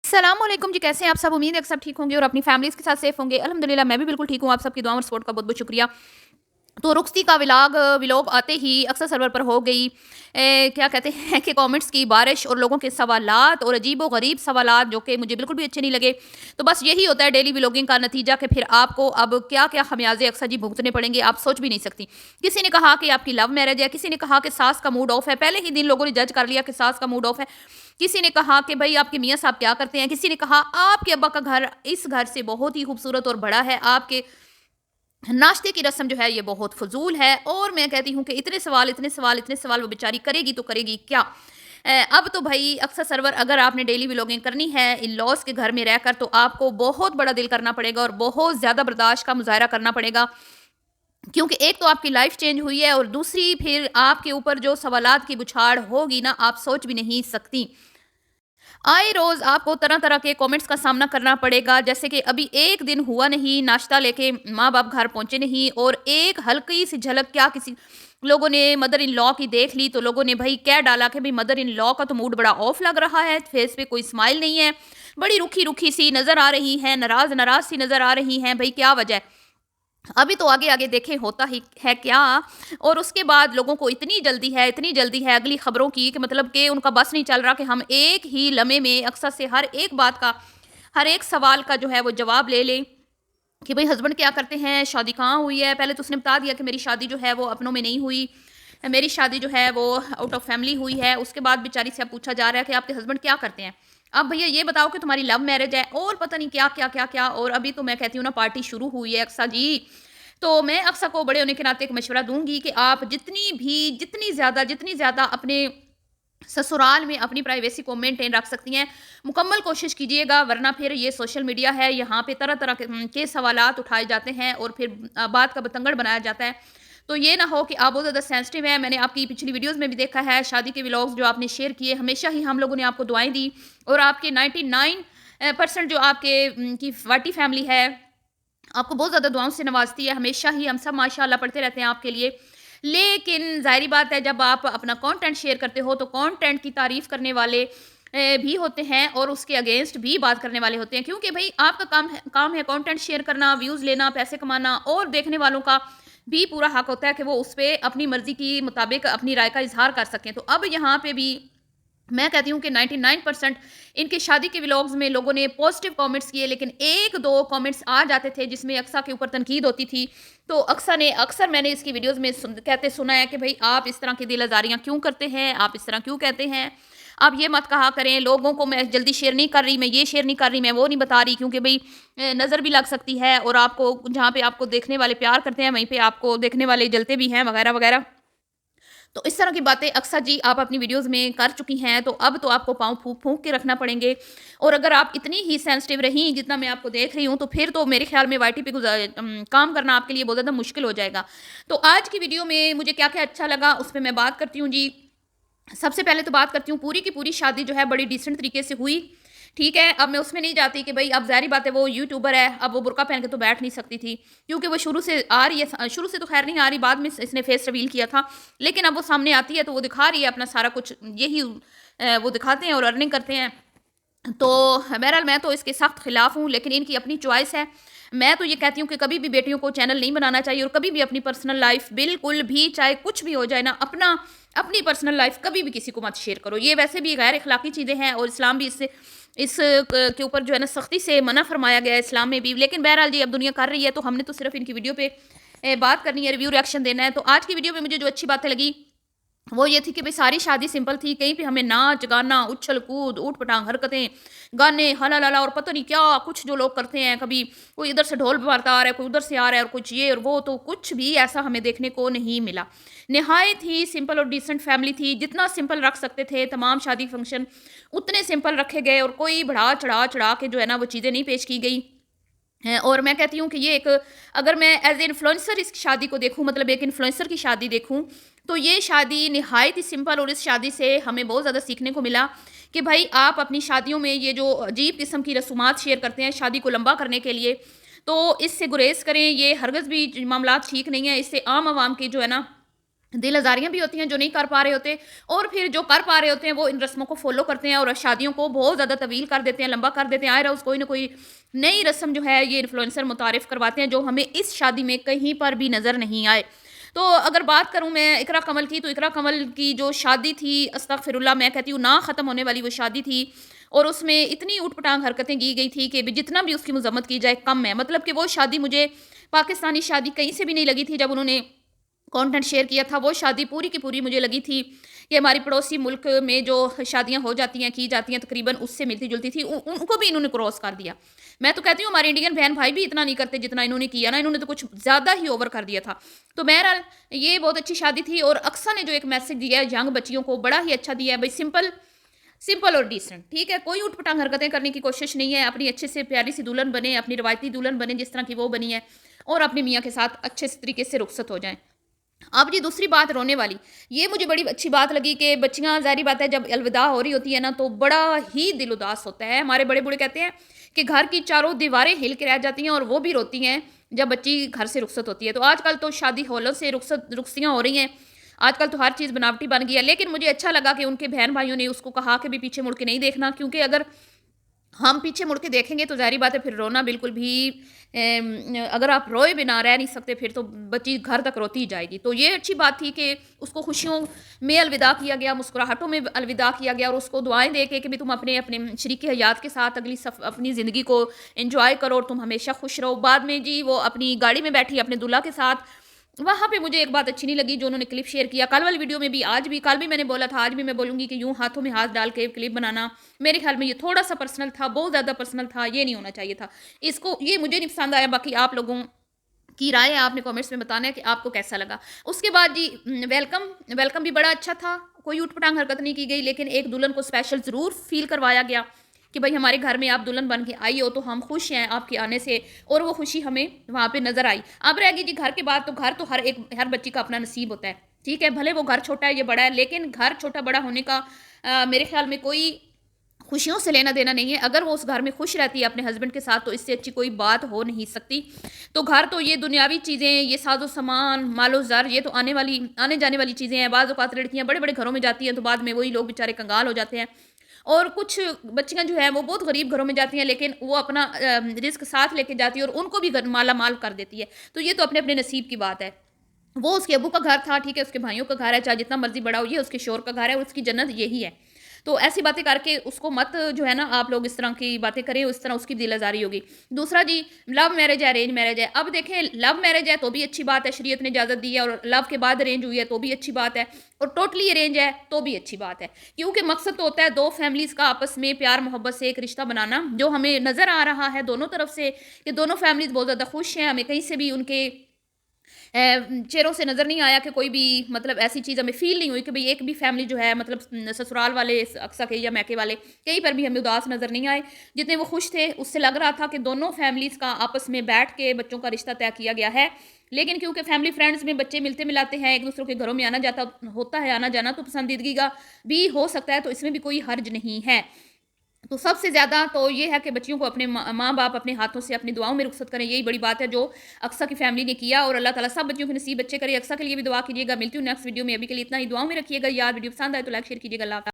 सलामुअलैकुम जी, कैसे हैं आप सब? उम्मीद है कि सब ठीक होंगे और अपनी फैमिलीज़ के साथ सेफ होंगे। अल्हम्दुलिल्लाह मैं भी बिल्कुल ठीक हूँ। आप सबकी दुआ और सपोर्ट का बहुत-बहुत शुक्रिया। तो रुखसती का व्लॉग आते ही अक्सर सर्वर पर हो गई क्या कहते हैं कि कमेंट्स की बारिश और लोगों के सवालात और अजीबो-गरीब सवालात जो कि मुझे बिल्कुल भी अच्छे नहीं लगे। तो बस यही होता है डेली व्लॉगिंग का नतीजा कि फिर आपको अब क्या-क्या खमियाज़े अक्सर जी भुगतने पड़ेंगे, आप सोच भी नहीं सकती। किसी ने कहा कि आपकी लव मैरिज है, किसी ने कहा कि सास का मूड ऑफ है। पहले ही दिन लोगों ने जज कर लिया कि सास का मूड ऑफ है। किसी ने कहा कि भई आपके मियाँ साहब क्या करते हैं? किसी ने कहा आपके अब्बा का घर इस घर से बहुत ही खूबसूरत और बड़ा है, आपके नाश्ते की रस्म जो है ये बहुत फ़ुज़ूल है। और मैं कहती हूँ कि इतने सवाल, इतने सवाल, इतने सवाल वो बेचारी करेगी तो करेगी क्या? अब तो भई अक्सर सर्वर अगर आपने डेली व्लॉगिंग करनी है इन-लॉज़ के घर में रहकर तो आपको बहुत बड़ा दिल करना पड़ेगा और बहुत ज़्यादा बर्दाश्त का मुज़ाहिरा करना पड़ेगा। क्योंकि एक तो आपकी लाइफ़ चेंज हुई है और दूसरी फिर आपके ऊपर जो सवालात की बौछार होगी ना, आप सोच भी नहीं सकती। आए रोज़ आपको तरह-तरह के कमेंट्स का सामना करना पड़ेगा, जैसे कि अभी 1 दिन हुआ नहीं, नाश्ता लेके माँ-बाप घर पहुँचे नहीं और एक हल्की-सी झलक क्या किसी लोगों ने मदर इन लॉ की देख ली, तो लोगों ने भई कह डाला कि भई मदर इन लॉ का तो मूड बड़ा ऑफ लग रहा है, फेस पे कोई स्माइल नहीं है, बड़ी रूखी-रूखी सी नज़र आ रही हैं, नाराज़-नाराज़ सी नज़र आ रही हैं, भई क्या वजह है? अभी तो आगे-आगे देखें होता ही है क्या। और उसके बाद लोगों को इतनी जल्दी है अगली खबरों की कि मतलब कि उनका बस नहीं चल रहा कि हम एक ही लम्हे में अक्सर से हर एक बात का, हर एक सवाल का जो है वो जवाब ले लें कि भई हस्बैंड क्या करते हैं, शादी कहाँ हुई है? पहले तो उसने बता दिया कि मेरी शादी जो है वो अपनों में नहीं हुई, मेरी शादी जो है वो आउट ऑफ फैमिली हुई है। उसके बाद बेचारी से अब पूछा जा रहा है कि आपके हस्बैंड क्या करते हैं? अब भैया ये बताओ कि तुम्हारी लव मैरिज है और पता नहीं क्या और अभी तो मैं कहती हूँ ना पार्टी शुरू हुई है अक्सा जी। तो मैं अक्सा को बड़े होने के नाते एक मशवरा दूँगी कि आप जितनी ज़्यादा अपने ससुराल में अपनी प्राइवेसी को मेंटेन रख सकती हैं, मुकम्मल कोशिश कीजिएगा वरना फिर ये सोशल मीडिया है, यहाँ पे तरह-तरह के सवालात उठाए जाते हैं और फिर बात का बतंगड़ बनाया जाता है। तो ये ना हो कि आप बहुत ज़्यादा सेंसिटिव हैं, मैंने आपकी पिछली वीडियोज़ में भी देखा है, शादी के व्लॉग्स जो आपने शेयर किए, हमेशा ही हम लोगों ने आपको दुआएँ दी और आपके 99 परसेंट जो आपके की वाटी फैमिली है, आपको बहुत ज़्यादा दुआओं से नवाज़ती है, हमेशा ही हम सब माशाअल्लाह पढ़ते रहते हैं आपके लिए। लेकिन ज़ाहिर-सी बात है जब आप अपना कंटेंट शेयर करते हो तो कंटेंट की तारीफ़ करने वाले भी होते हैं और उसके अगेंस्ट भी बात करने वाले होते हैं क्योंकि भई आपका काम है कंटेंट शेयर करना, व्यूज़ लेना, पैसे कमाना और देखने वालों का भी पूरा हक होता है कि वो उस पे अपनी मर्ज़ी के मुताबिक अपनी राय का इज़हार कर सकें। तो अब यहाँ पे भी मैं कहती हूँ कि 99% इनके शादी के व्लॉग्स में लोगों ने पॉजिटिव कमेंट्स किए लेकिन 1-2 कमेंट्स आ जाते थे जिसमें अक्सा के ऊपर तनकीद होती थी। तो अक्सर मैंने इसकी वीडियोज़ में कहते सुना है कि भई आप इस तरह की दिल आज़ारियाँ क्यों करते हैं? आप इस तरह क्यों कहते हैं? आप ये मत कहा करें, लोगों को मैं जल्दी शेयर नहीं कर रही, मैं ये शेयर नहीं कर रही, मैं वो नहीं बता रही क्योंकि भई नज़र भी लग सकती है और आपको जहाँ पे आपको देखने वाले प्यार करते हैं, वहीं पे आपको देखने वाले जलते भी हैं वगैरह-वगैरह। तो इस तरह की बातें अक्सर जी आप अपनी वीडियोज़ में कर चुकी हैं, तो अब तो आपको पाँव फूँक-फूँक के रखना पड़ेंगे और अगर आप इतनी ही सेंसिटिव रहीं, जितना मैं आपको देख रही हूँ, तो फिर तो मेरे ख़्याल में वाईटी पे काम करना आपके लिए बहुत ज़्यादा मुश्किल हो जाएगा। तो आज की वीडियो में मुझे क्या-क्या अच्छा लगा, उस पे मैं बात करती हूँ जी। सबसे पहले तो बात करती हूँ पूरी की पूरी शादी जो है बड़ी डिसेंट तरीके से हुई, ठीक है? अब मैं उसमें नहीं जाती कि भई अब ज़ाहिर-सी बात है वो यूट्यूबर है, अब वो बुर्का पहन के तो बैठ नहीं सकती थी, क्योंकि वो शुरू से आ रही है शुरू से तो ख़ैर नहीं आ रही, बाद में इसने फेस रिवील किया था। लेकिन अब वो सामने आती है तो वो दिखा रही है अपना सारा कुछ, यही वो दिखाते हैं और अर्निंग करते हैं। तो बहरहाल मैं तो इसके सख्त खिलाफ हूँ, लेकिन इनकी अपनी चॉइस है। मैं तो ये कहती हूँ कि कभी भी बेटियों को चैनल नहीं बनाना चाहिए और कभी भी अपनी पर्सनल लाइफ़ बिल्कुल भी चाहे कुछ भी हो जाए ना, अपनी पर्सनल लाइफ़ कभी भी किसी को मत शेयर करो। ये वैसे भी गैर अखलाकी चीज़ें हैं और इस्लाम भी इस क के ऊपर जो है ना सख्ती से मना फरमाया गया है इस्लाम में भी। लेकिन बहरहाल जी अब दुनिया कर रही है तो हमने तो सिर्फ़ इनकी वीडियो पे बात करनी है, रिव्यू रिएक्शन देना है। तो आज की वीडियो में मुझे जो अच्छी बातें लगी वो ये थी कि भई सारी शादी सिंपल थी, कहीं पे हमें नाच, गाना, उछल-कूद, ऊट-पटांग हरकतें, गाने, हला-लला और पता नहीं क्या कुछ जो लोग करते हैं, कभी कोई इधर से ढोल मारता आ रहा है, कोई उधर से आ रहा है और कुछ ये और वो, तो कुछ भी ऐसा हमें देखने को नहीं मिला। निहायत ही सिंपल और डिसेंट फैमिली थी, जितना सिंपल रख सकते थे तमाम शादी फंक्शन उतने सिंपल रखे गए और कोई बढ़ा-चढ़ा के जो है ना वो चीज़ें नहीं पेश की गई। हैं और मैं कहती हूँ कि ये एक, अगर मैं एज़ ए इन्फ्लुएंसर इस शादी को देखूँ, मतलब एक इन्फ्लुएंसर की शादी देखूँ, तो ये शादी निहायत ही सिंपल और इस शादी से हमें बहुत ज़्यादा सीखने को मिला कि भाई आप अपनी शादियों में ये जो अजीब किस्म की रसूमात शेयर करते हैं शादी को लंबा करने के लिए, तो इससे गुरेज़ करें। ये हरगिज़ भी मामलात ठीक नहीं है। इससे आम आवाम की जो है ना दिल आज़ारियाँ भी होती हैं जो नहीं कर पा रहे होते, और फिर जो कर पा रहे होते हैं वो इन रस्मों को फ़ॉलो करते हैं और शादियों को बहुत ज़्यादा तवील कर देते हैं, लंबा कर देते हैं। आए रोज़ कोई ना कोई नई रस्म जो है ये इन्फ्लुएंसर मुतारिफ़ करवाते हैं जो हमें इस शादी में कहीं पर भी नज़र नहीं आए। तो अगर बात करूँ मैं इकरा कमल की, तो इकरा कमल की जो शादी थी, अस्तगफिरुल्लाह, मैं कहती हूँ ना ख़त्म होने वाली वो शादी थी, और उसमें इतनी ऊट-पटांग हरकतें की गई थी कि जितना भी उसकी मज़म्मत की जाए कम है। मतलब कि वो शादी मुझे पाकिस्तानी शादी कहीं से भी नहीं लगी थी। जब उन्होंने कंटेंट शेयर किया था, वो शादी पूरी की पूरी मुझे लगी थी कि हमारी पड़ोसी मुल्क में जो शादियाँ हो जाती हैं, की जाती हैं, तकरीबन उससे मिलती-जुलती थी। उनको भी इन्होंने क्रॉस कर दिया। मैं तो कहती हूँ हमारे इंडियन बहन-भाई भी इतना नहीं करते जितना इन्होंने किया ना, इन्होंने तो कुछ ज़्यादा ही ओवर कर दिया था। तो बहरहाल ये बहुत अच्छी शादी थी, और अक्सा ने जो एक मैसेज दिया है यंग बच्चियों को, बड़ा ही अच्छा दिया है भई। सिंपल सिंपल और डिसेंट, ठीक है? कोई ऊट-पटांग हरकतें करने की कोशिश नहीं है। अपनी अच्छे से प्यारी-सी दुल्हन बने, अपनी रवायती दुल्हन बने जिस तरह की वो बनी है, और अपने मियाँ के साथ अच्छे से तरीके से रुखसत हो जाएँ। अब जी दूसरी बात रोने वाली, ये मुझे बड़ी अच्छी बात लगी कि बच्चियाँ, ज़ाहिर बात है जब अलविदा हो रही होती है ना, तो बड़ा ही दिल उदास होता है। हमारे बड़े-बूढ़े कहते हैं कि घर की चारों दीवारें हिल के रह जाती हैं, और वो भी रोती हैं जब बच्ची घर से रुखसत होती है। तो आजकल तो शादी हॉलों से रुखसियाँ हो रही हैं। आजकल तो हर चीज़ बनावटी बन गई है, लेकिन मुझे अच्छा लगा कि उनके बहन-भाइयों ने उसको कहा कि भी पीछे मुड़ के नहीं देखना, क्योंकि अगर हम पीछे मुड़ के देखेंगे तो ज़ाहिर बात है फिर रोना बिल्कुल भी, अगर आप रोए बिना रह नहीं सकते फिर तो बच्ची घर तक रोती ही जाएगी। तो ये अच्छी बात थी कि उसको खुशियों में अलविदा किया गया, मुस्कुराहटों में अलविदा किया गया, और उसको दुआएँ दे के कि भी तुम अपने अपने शरीक हयात के साथ अगली अपनी ज़िंदगी को एन्जॉय करो और तुम हमेशा खुश रहो। बाद में जी वो अपनी गाड़ी में बैठी अपने दूल्हा के साथ। वहाँ पे मुझे एक बात अच्छी नहीं लगी जो उन्होंने क्लिप शेयर किया। कल वाली वीडियो में भी, आज भी, कल भी मैंने बोला था, आज भी मैं बोलूँगी कि यूँ हाथों में हाथ डाल के क्लिप बनाना, मेरे ख़्याल में ये थोड़ा-सा पर्सनल था, बहुत ज़्यादा पर्सनल था, ये नहीं होना चाहिए था। इसको ये मुझे नहीं पसंद आया, बाकी आप लोगों की राय है, आपने कमेंट्स में बताना है कि आपको कैसा लगा। उसके बाद जी वेलकम, वेलकम भी बड़ा अच्छा था, कोई ऊट-पटांग हरकत नहीं की गई, लेकिन एक दुल्हन को स्पेशल ज़रूर फ़ील करवाया गया कि भई हमारे घर में आप दुल्हन बन के आई हो, तो हम खुश हैं आपके आने से, और वो खुशी हमें वहाँ पे नज़र आई। अब रह गई जी घर की बात, तो घर तो हर बच्ची का अपना नसीब होता है, ठीक है? भले वो घर छोटा है या बड़ा है, लेकिन घर छोटा-बड़ा होने का मेरे ख़्याल में कोई खुशियों से लेना-देना नहीं है। अगर वो उस घर में खुश रहती है अपने हस्बैंड के साथ, तो इससे अच्छी कोई बात हो नहीं सकती। तो घर तो ये दुनियावी चीज़ें, ये साज़ो-सामान, मालो-ज़र, ये तो आने-जाने वाली चीज़ें हैं। बाज़ औक़ात लड़कियाँ बड़े-बड़े घरों में जाती हैं, तो बाद में वही लोग बेचारे कंगाल हो जाते हैं। और कुछ बच्चियाँ जो हैं, वो बहुत गरीब घरों में जाती हैं, लेकिन वो अपना रिज़्क साथ लेके जाती है और उनको भी माला-माल कर देती है। तो ये तो अपने-अपने नसीब की बात है। वो उसके अब्बू का घर था, ठीक है, उसके भाइयों का घर है, चाहे जितना मर्ज़ी बड़ा हो, ये उसके शौहर का घर है और उसकी जन्नत यही है। तो ऐसी बातें करके उसको मत जो है ना, आप लोग इस तरह की बातें करें, उस तरह उसकी दिल आज़ारी होगी। दूसरा जी, लव मैरिज है, अरेंज मैरिज है। अब देखें, लव मैरिज है तो भी अच्छी बात है, शरीयत ने इजाज़त दी है, और लव के बाद अरेंज हुई है तो भी अच्छी बात है, और टोटली अरेंज है तो भी अच्छी बात है। क्योंकि मकसद तो होता है 2 फैमिलीज़ का आपस में प्यार मोहब्बत से एक रिश्ता बनाना, जो हमें नज़र आ रहा है दोनों तरफ से कि दोनों फैमिलीज़ बहुत ज़्यादा खुश हैं। हमें कहीं से भी उनके चेहरों से नज़र नहीं आया कि कोई भी मतलब ऐसी चीज़ हमें फ़ील नहीं हुई कि भई एक भी फैमिली जो है, मतलब ससुराल वाले अक्सा के या मैके वाले, कहीं पर भी हमें उदास नज़र नहीं आए। जितने वो खुश थे, उससे लग रहा था कि दोनों फैमिलीज़ का आपस में बैठ के बच्चों का रिश्ता तय किया गया है। लेकिन क्योंकि फैमिली फ्रेंड्स में बच्चे मिलते-मिलाते हैं, एक-दूसरे के घरों में आना-जाता होता है, आना-जाना, तो पसंदीदगी का भी हो सकता है, तो इसमें भी कोई हर्ज नहीं है। तो सबसे ज़्यादा तो ये है कि बच्चियों को अपने माँ-बाप अपने हाथों से अपनी दुआओं में रुख़सत करें, यही बड़ी बात है जो अक्सा की फ़ैमिली ने किया, और अल्लाह ताला सब बच्चियों के नसीब अच्छे करे। अक्सा के लिए भी दुआ कीजिएगा। मिलती हूँ नेक्स्ट वीडियो में, अभी के लिए इतना ही। दुआओं में रखिएगा याद। वीडियो पसंद आए तो लाइक शेयर कीजिएगा। अल्लाह हाफ़िज़।